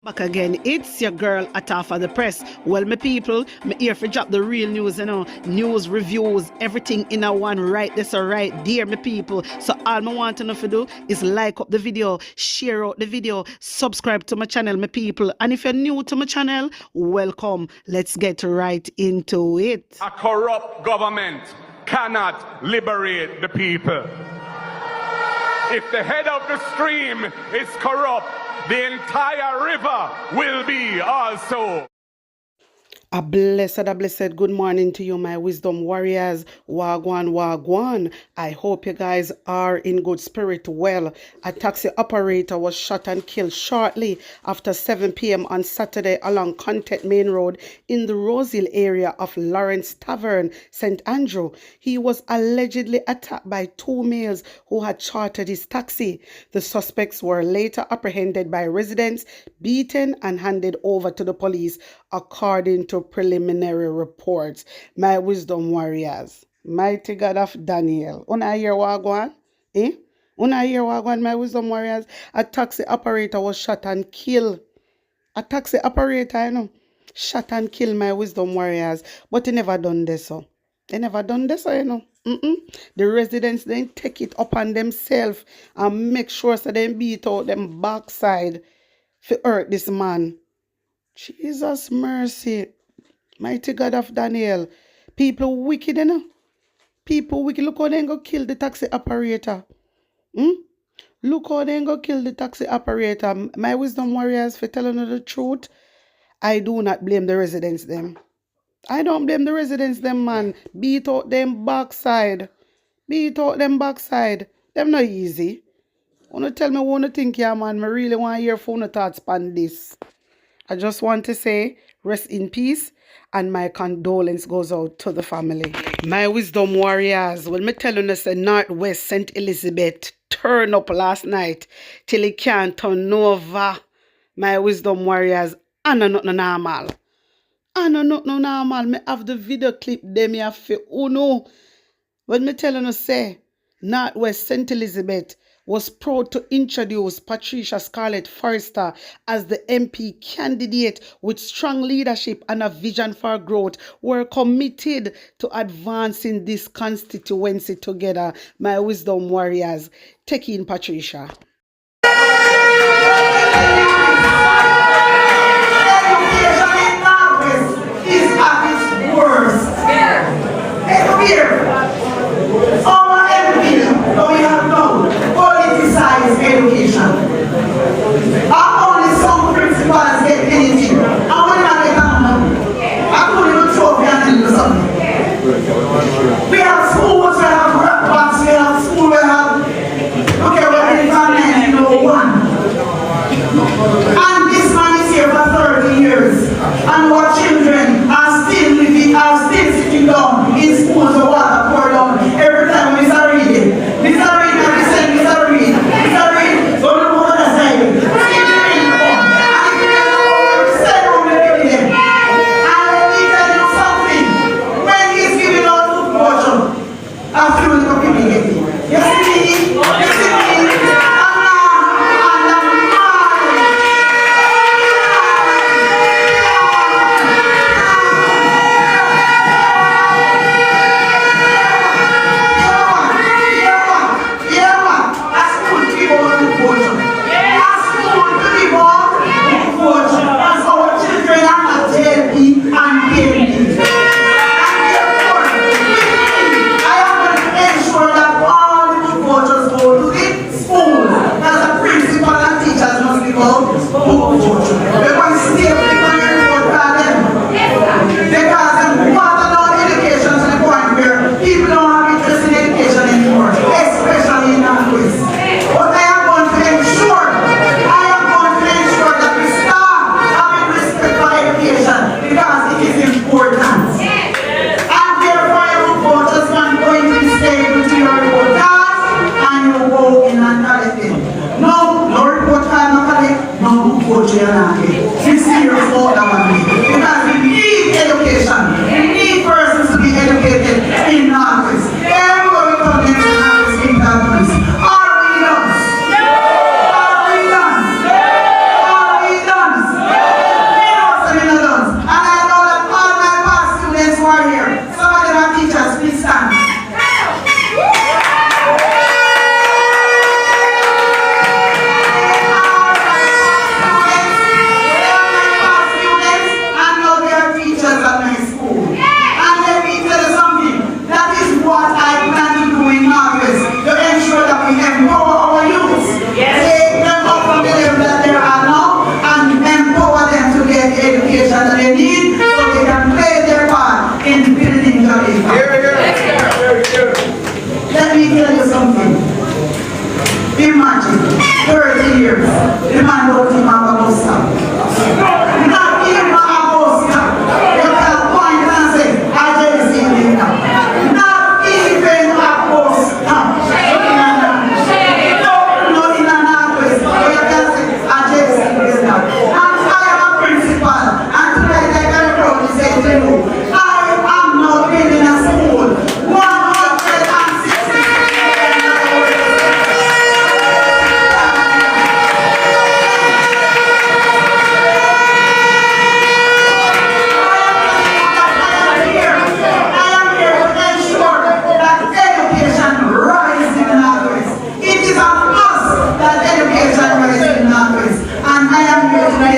Back again, it's your girl Atafa the Press. Well, my people, me here for drop the real news, news, reviews, everything in a one right this or right there, my people. So all me want to know to do is like up the video, share out the video, subscribe to my channel, my people. And if you're new to my channel, welcome. Let's get right into it. A corrupt government cannot liberate the people. If the head of the stream is corrupt, the entire river will be also. A blessed good morning to you, my wisdom warriors. Wagwan, wagwan. I hope you guys are in good spirit. Well, a taxi operator was shot and killed shortly after 7 p.m. on Saturday along Content Main Road in the Rosehill area of Lawrence Tavern, St. Andrew. He was allegedly attacked by two males who had chartered his taxi. The suspects were later apprehended by residents, beaten and handed over to the police, according to preliminary reports. My wisdom warriors, mighty God of Daniel. Una hear wagwan? Una hear wagwan, my wisdom warriors? A taxi operator was shot and killed. A taxi operator, shot and killed, my wisdom warriors. But he never done this, so. They never done this, The residents then take it upon themselves and make sure so they beat out them backside to hurt this man. Jesus mercy. Mighty God of Daniel. People wicked, People wicked. Look how they go kill the taxi operator. Look how they go kill the taxi operator. My wisdom warriors, for telling you the truth, I do not blame the residents them. I don't blame the residents them, man. Beat out them backside. Beat out them backside. Them not easy. Wanna tell me what you think, yeah, man. I really want to hear from your thoughts on this. I just want to say, rest in peace, and my condolence goes out to the family. My wisdom warriors, when me telling us the Northwest St. Elizabeth turn up last night till it can't turn over. My wisdom warriors, I know not normal. I know not normal. Me have the video clip them here for uno. When me telling us say, Northwest St. Elizabeth was proud to introduce Patricia Scarlett Forrester as the MP candidate with strong leadership and a vision for growth. We're committed to advancing this constituency together, my wisdom warriors. Take in Patricia. Education. Only some principals get anything. And when I get that money, I couldn't even trophy and do something. We have schools, we have workbox, we have school, we have okay, we're in 1. And this man is here for 30 years. And our children are still living, are still sitting down in schools of water pour down every time we start reading. We start reading and we say, we start reading. Are we done?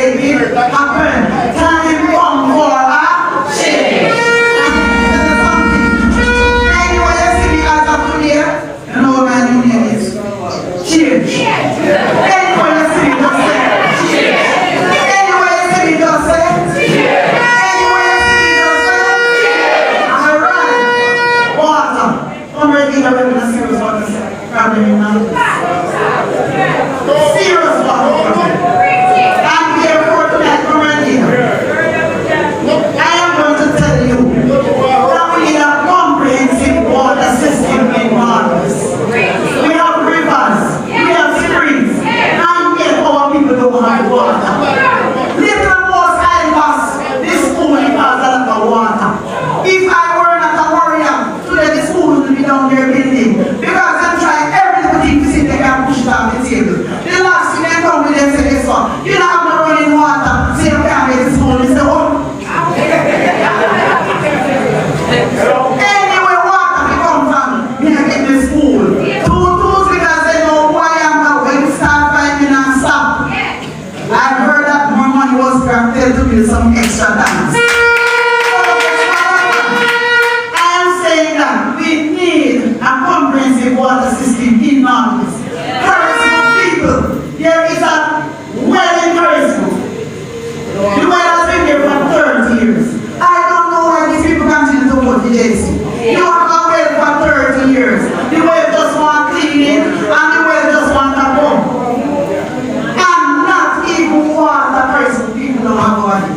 make it happen. Time come for a change. Anyway, you see me as of today, you know what my new name is? Change. Anyway, you see me just say change. Anyway, you see me just say change. Anyway, you see me just say change. Alright. Water. I'm ready to have a serious water. Problem in my serious water. I'm here for tonight. I'm ready. I am going to tell you that we need a comprehensive water system in Marcus. We have rivers, we have springs, and yet our people don't have water. Little most I lost this school because I lack of water. If I were not a warrior, today the school would be down there building. Because I'm trying everything to see if they can push it off the table. The last thing they come with them say this one, you don't have no running water, so you can't make the school. They say, oh. Anyway, water we come from, me I get the school. Two because they know who I am now. When you start finding and stop. I've heard that more money was granted to build some extra tanks. I am saying that we need a comprehensive water system in Marcus. Charisma people, there is a well in charisma. The well has been there for 30 years. I don't know why these people continue to vote for JC. You have a well for 30 years. The well just want cleaning and the well just want a pump. And not even water charisma people don't have money.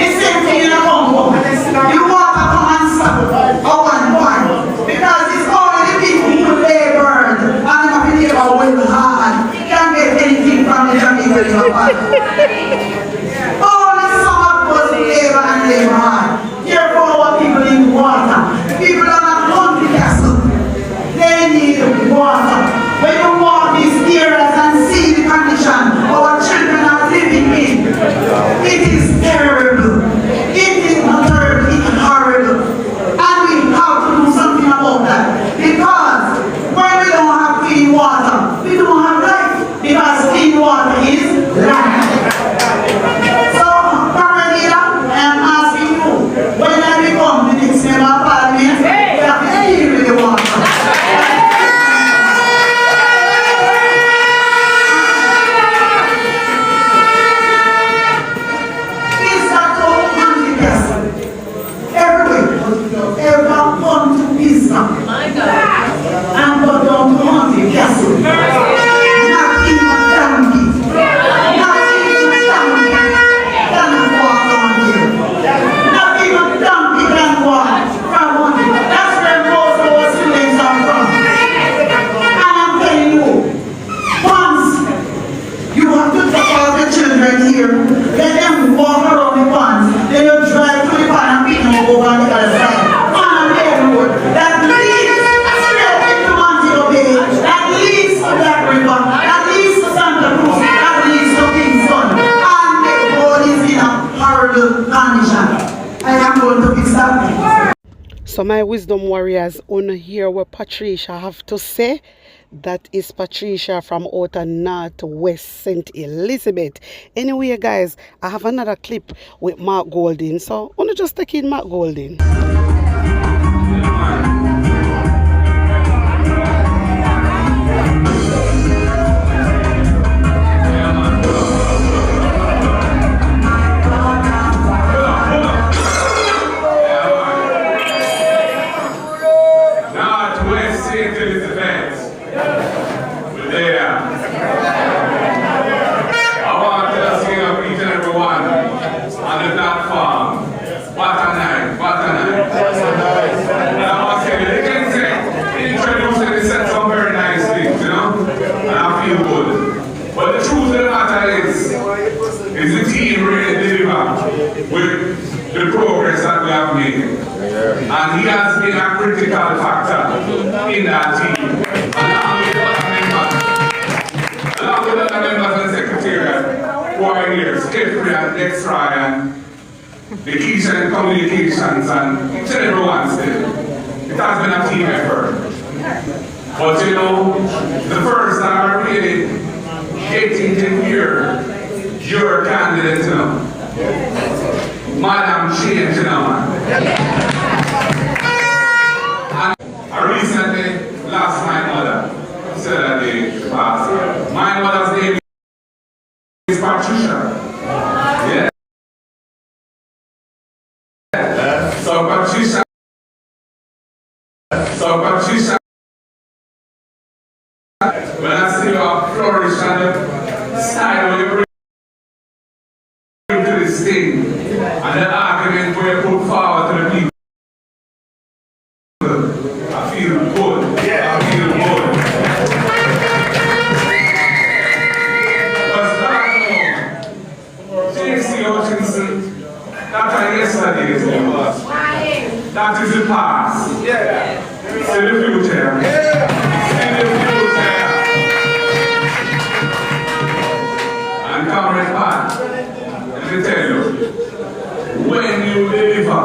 The same thing in a pump. The water come and stop at one point. Because it's only the people who labored and have been able to work hard can get anything from the Jamaican government. Only some of us labor and labor hard. Therefore, our people need water. People are not hungry castle. They need water. When you walk these areas and see the condition our children are living in, it is terrible. It is not terrible, it is horrible. And we have to do something about that. Because when we don't have clean water, we don't have life. Because clean water is life. So, I am asking you, when I become the next member of parliament, we have to deal with the water. Is that all anti-castle? Everywhere, ever come to Wisdom. And go down to anti-castle. Not even donkey. Not even donkey. Cannot walk down here. Not even donkey can walk from one. That's where most of our students are from. And I'm telling you, once you have to take all the children here, let them walk around the ponds, then you drive to the pond and pick them up over on the other side. On the road that leads straight into Montego Bay, that leads to Black River, that leads to Santa Cruz, that leads to Kingston. And the road is in a horrible condition. I am going to fix that. So my wisdom warriors, on hear what Patricia have to say. That is Patricia from outer Northwest St. Elizabeth. Anyway, guys, I have another clip with Mark Golding. So, I want to just take in Mark Golding. Northwest St. Elizabeth. We're there. I want to sing up each and every one on the platform. What a night, what a night. And I want to say, they can say, introduce and they said some very nice things, you know, and I feel good. But the truth of the matter is the team really deliver with the progress that we have made. And he has been a critical factor in that team. Along with other members and secretariat who are here, Jeffrey and Dex Ryan, the Keishan Communications, and each and everyone still. It has been a team effort. But you know, the first that are really getting in here Your candidate, you know. Madam Change, you know, man. I recently lost my mother. Said that the past. My mother's name is Patricia. Yeah. So Patricia. When I see your flourish and the style you bring to this thing, and the argument where you put forward to the people, I feel good. Yeah. I feel good. Because J.C. Hutchinson, that is yesterday. That is the past. Yeah. See the future. Yeah. See the future. And comrade Pat, let me tell you, when you deliver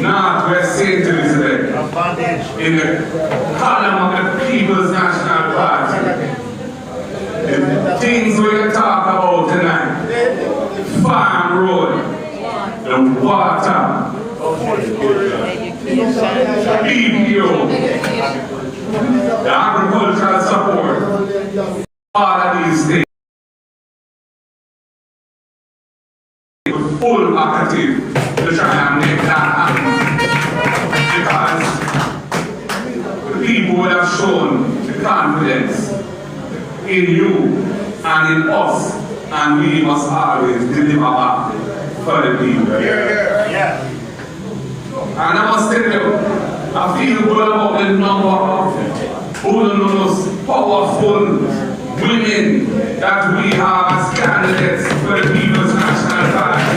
Northwest St. Elizabeth in the column of the People's National Party, the things we talk about tonight, Farm Road, the water, BPO, the agricultural support, all of these things. Full active to try and make that happen. Because the people would have shown the confidence in you and in us, and we must always deliver back for the people. Yeah. And I must tell you, I feel good about the number of most powerful women that we have as candidates for the People's National Party.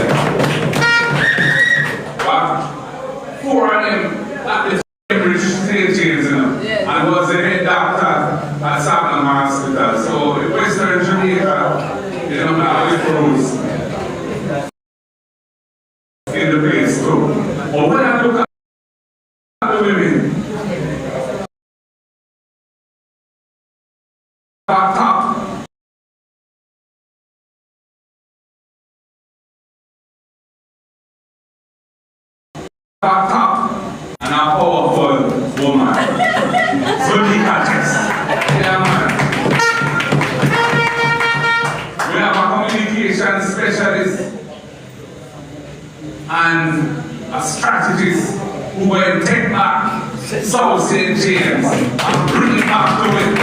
But 4 of them at the Cambridge stages, you know, and was the head doctor at Sagamore Hospital. So in Western Jamaica, you know, now it grows in the place too. But when I look at the women, top, and a powerful woman. So we catches. Yeah, man. We have a communication specialist and a strategist who will take back South St. James and bring it back to it.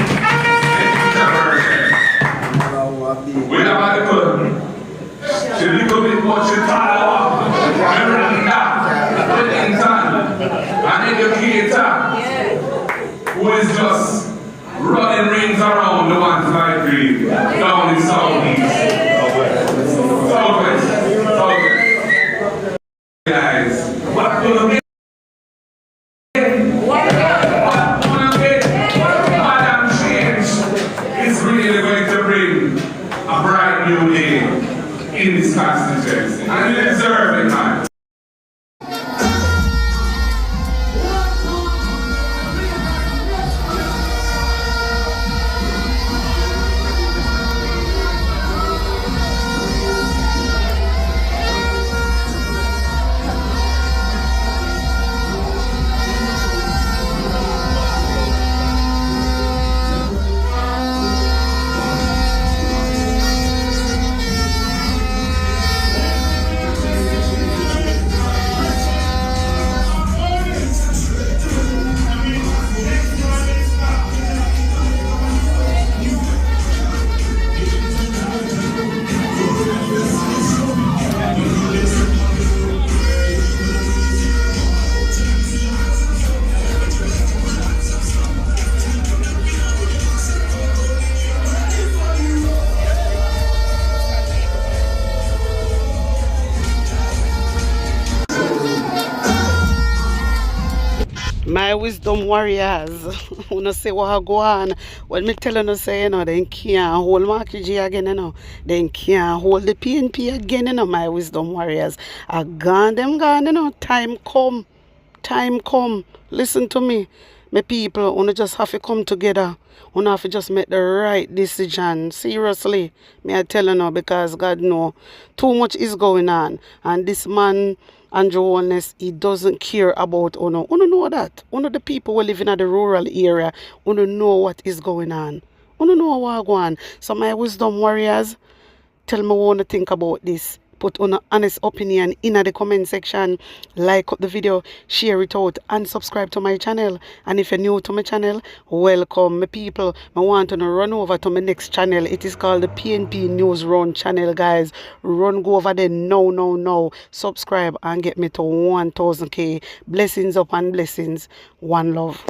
We have a little bit more Chicago, Reverend an educator who is just running rings around the 153 down in Southeast. Southwest. Guys, what do you get? Madam Change is really going to bring a bright new day in this constituency. And you deserve it, man. My wisdom warriors, wanna say what go on. When me telling you say, you know, they can't hold Marky G again, you know. They can't hold the PNP again, you know, my wisdom warriors. I gone, you know. Time come. Listen to me. My people, wanna just have to come together. Wanna have to just make the right decision. Seriously. Me I tell you now because God know too much is going on. And this man, Andrew Wellness, he doesn't care about Uno. Uno know that. Uno the people who live in the rural area. Uno know what is going on. Uno know what going on. So my wisdom warriors, tell me what you think about this. Put on an honest opinion in the comment section. Like the video, share it out, and subscribe to my channel. And if you're new to my channel, welcome, my people. I want to run over to my next channel. It is called the PNP News Run channel, guys. Go over there now. Subscribe and get me to 1000K. Blessings upon blessings. One love.